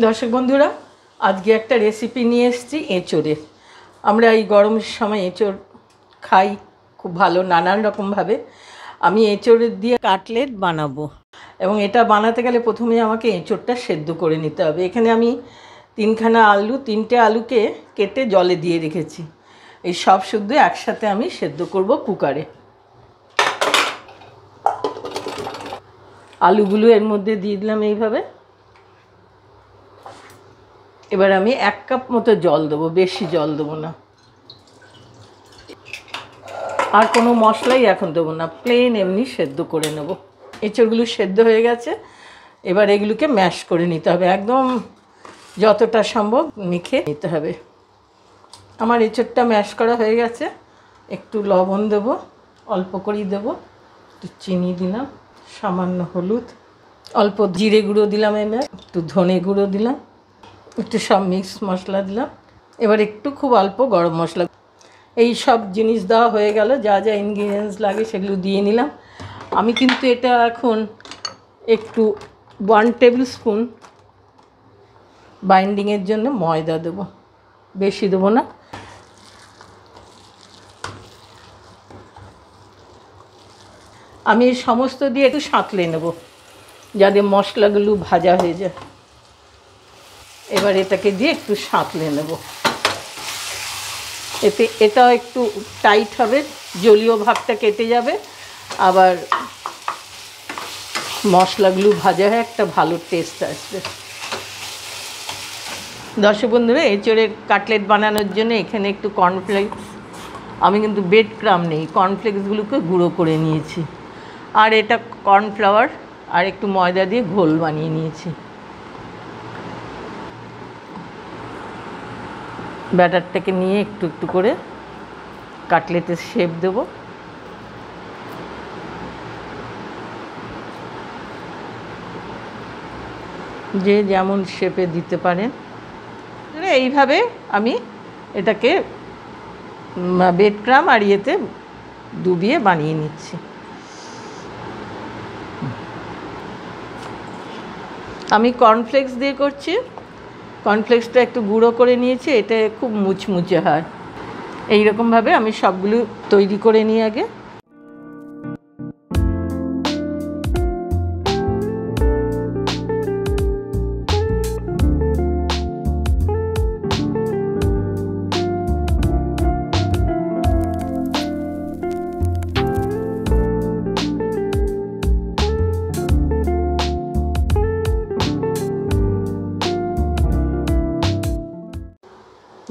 দর্শক বন্ধুরা, আজকে একটা রেসিপি নিয়ে এসেছি এঁচোড়ের। আমরা এই গরমের সময় এঁচোড় খাই খুব ভালো নানান রকমভাবে। আমি এঁচোড়ের দিয়ে কাটলেট বানাবো, এবং এটা বানাতে গেলে প্রথমে আমাকে এঁচোড়টা সেদ্ধ করে নিতে হবে। এখানে আমি তিনটে আলুকে কেটে জলে দিয়ে রেখেছি। এই সব শুদ্ধ একসাথে আমি সেদ্ধ করব কুকারে। আলুগুলো এর মধ্যে দিয়ে দিলাম এইভাবে। এবার আমি 1 কাপ মতো জল দেবো, বেশি জল দেবো না। আর কোনো মশলাই এখন দেবো না, প্লেন এমনি সেদ্ধ করে নেব। এঁচড়গুলো সেদ্ধ হয়ে গেছে, এবার এগুলোকে ম্যাশ করে নিতে হবে, একদম যতটা সম্ভব মেখে নিতে হবে। আমার এঁচড়টা ম্যাশ করা হয়ে গেছে। একটু লবণ দেবো, অল্প করেই দেবো, একটু চিনি দিলাম, সামান্য হলুদ, অল্প জিরে গুঁড়ো দিলাম, একটু ধনে গুঁড়ো দিলাম, একটু সব মিক্স মশলা দিলাম। এবার একটু খুব অল্প গরম মশলা। এই সব জিনিস দেওয়া হয়ে গেল, যা যা ইনগ্রিডিয়েন্টস লাগে সেগুলো দিয়ে নিলাম। আমি কিন্তু এটা এখন একটু 1 টেবিল স্পুন বাইন্ডিংয়ের জন্য ময়দা দেবো, বেশি দেবো না। আমি এই সমস্ত দিয়ে একটু সাঁতলে নেব যাতে মশলাগুলো ভাজা হয়ে যায়। এবার এটাকে দিয়ে একটু সাঁতলে নেব, এতে এটাও একটু টাইট হবে, জলীয় ভাবটা কেটে যাবে, আবার মশলাগুলো ভাজা হয়ে একটা ভালো টেস্ট আসবে। দর্শক বন্ধুরা, এঁচোড়ের কাটলেট বানানোর জন্য এখানে একটু কর্নফ্লেক্স, আমি কিন্তু ব্রেড ক্রাম্ব নেই, কর্নফ্লেক্সগুলোকে গুঁড়ো করে নিয়েছি, আর এটা কর্নফ্লাওয়ার আর একটু ময়দা দিয়ে ঘোল বানিয়ে নিয়েছি। ব্যাটারটাকে নিয়ে একটু একটু করে কাটলেটের শেপ দেব। যে যেমন শেপে দিতে পারেন। এইভাবে আমি এটাকে ব্রেড ক্রাম্ব আর ইয়েতে ডুবিয়ে বানিয়ে নিচ্ছি। আমি কর্নফ্লেক্স দিয়ে করছি, কর্নফ্লেক্সটা একটু গুঁড়ো করে নিয়েছি, এটা খুব মুচমুচে হয়। এইরকমভাবে আমি সবগুলো তৈরি করে নিই আগে।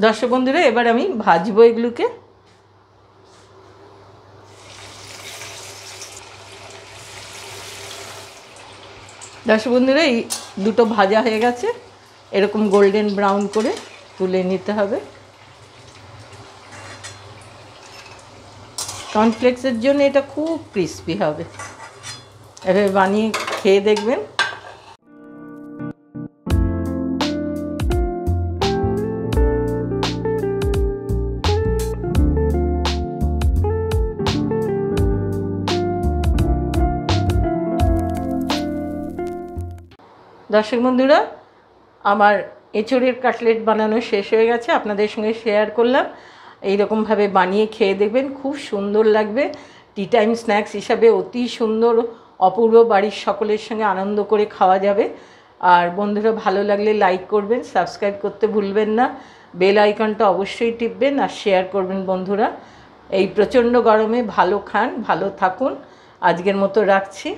দর্শক বন্ধুরা, এবার আমি ভাজবো এগুলোকে। দর্শক বন্ধুরা, এই দুটো ভাজা হয়ে গেছে, এরকম গোল্ডেন ব্রাউন করে তুলে নিতে হবে। কর্নফ্লেক্সের জন্য এটা খুব ক্রিস্পি হবে, এভাবে বানিয়ে খেয়ে দেখবেন। দর্শক বন্ধুরা, আমার এঁচোড়ের কাটলেট বানানো শেষ হয়ে গেছে, আপনাদের সঙ্গে শেয়ার করলাম। এইরকমভাবে বানিয়ে খেয়ে দেখবেন, খুব সুন্দর লাগবে। টি টাইম স্ন্যাক্স হিসাবে অতি সুন্দর, অপূর্ব, বাড়ির সকলের সঙ্গে আনন্দ করে খাওয়া যাবে। আর বন্ধুরা, ভালো লাগলে লাইক করবেন, সাবস্ক্রাইব করতে ভুলবেন না, বেল আইকনটা অবশ্যই টিপবেন, আর শেয়ার করবেন। বন্ধুরা, এই প্রচণ্ড গরমে ভালো খান, ভালো থাকুন। আজকের মতো রাখছি।